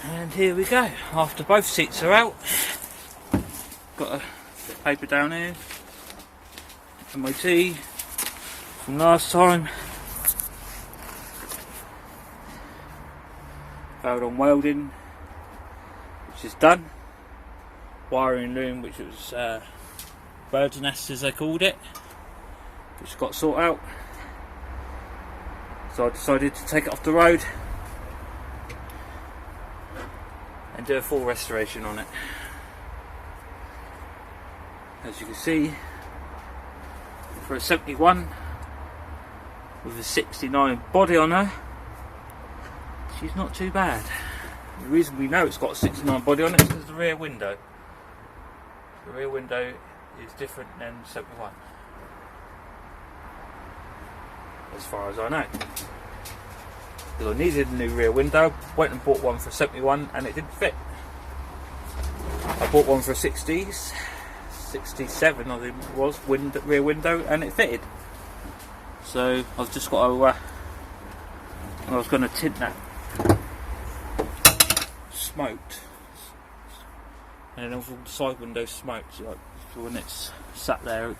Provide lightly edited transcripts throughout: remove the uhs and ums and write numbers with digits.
And here we go, after both seats are out. Got a bit of paper down here, MOT from last time. Failed on welding, which is done. Wiring loom, which was bird's nest as they called it, which got sorted out. So I decided to take it off the road and do a full restoration on it. As you can see, for a 71 with a 69 body on her, she's not too bad. The reason we know it's got a 69 body on it is because the rear window. The rear window is different than 71, as far as I know. Because I needed a new rear window, went and bought one for 71 and it didn't fit. I bought one for 60s, 67 I think it was, rear window, and it fitted. So I've just got to, I was going to tint that smoked, and then all the side windows smoked, like, so when it's sat there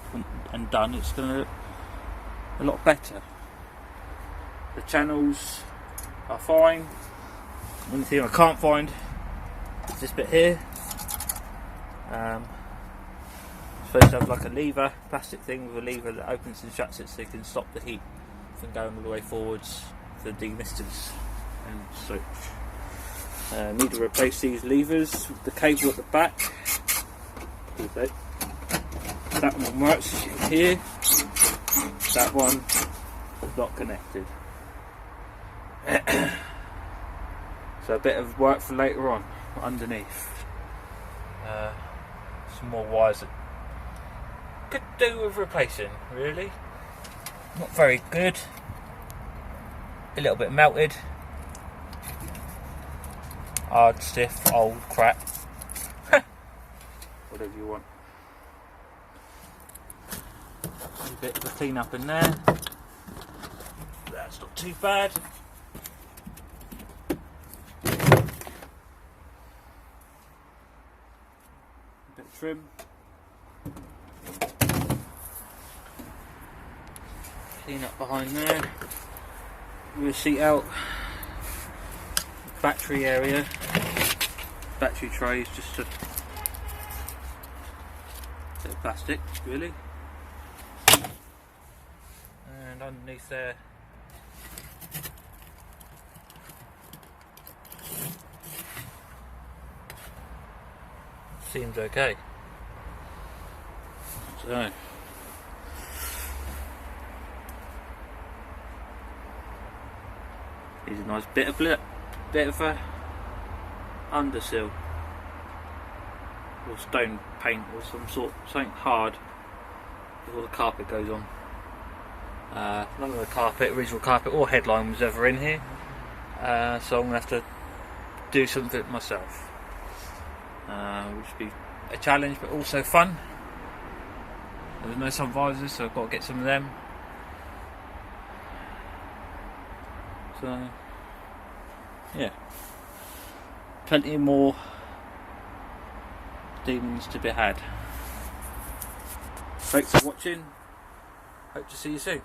and done, it's going to look a lot better. The channels are fine. The only thing I can't find is this bit here. Supposed to have like a lever, plastic thing with a lever that opens and shuts it so you can stop the heat from going all the way forwards for demisters and such. Need to replace these levers with the cable at the back. Okay. That one works, as you can hear. That one is not connected. So a bit of work for later on underneath. Some more wires that could do with replacing, really. Not very good. A little bit melted. Hard, stiff, old crap. Whatever you want. A bit of a clean up in there. That's not too bad. A bit of trim. Clean up behind there. Rear seat out. Battery area. Battery trays, just a bit of plastic, really. And underneath there, seems okay. So here's a nice bit of a undersill or stone paint or some sort, something hard before the carpet goes on. None of the carpet, original carpet or headline was ever in here, so I'm going to have to do something myself, which would be a challenge but also fun. There's no sun visors, so I've got to get some of them. So yeah, plenty more demons to be had. Thanks for watching, hope to see you soon.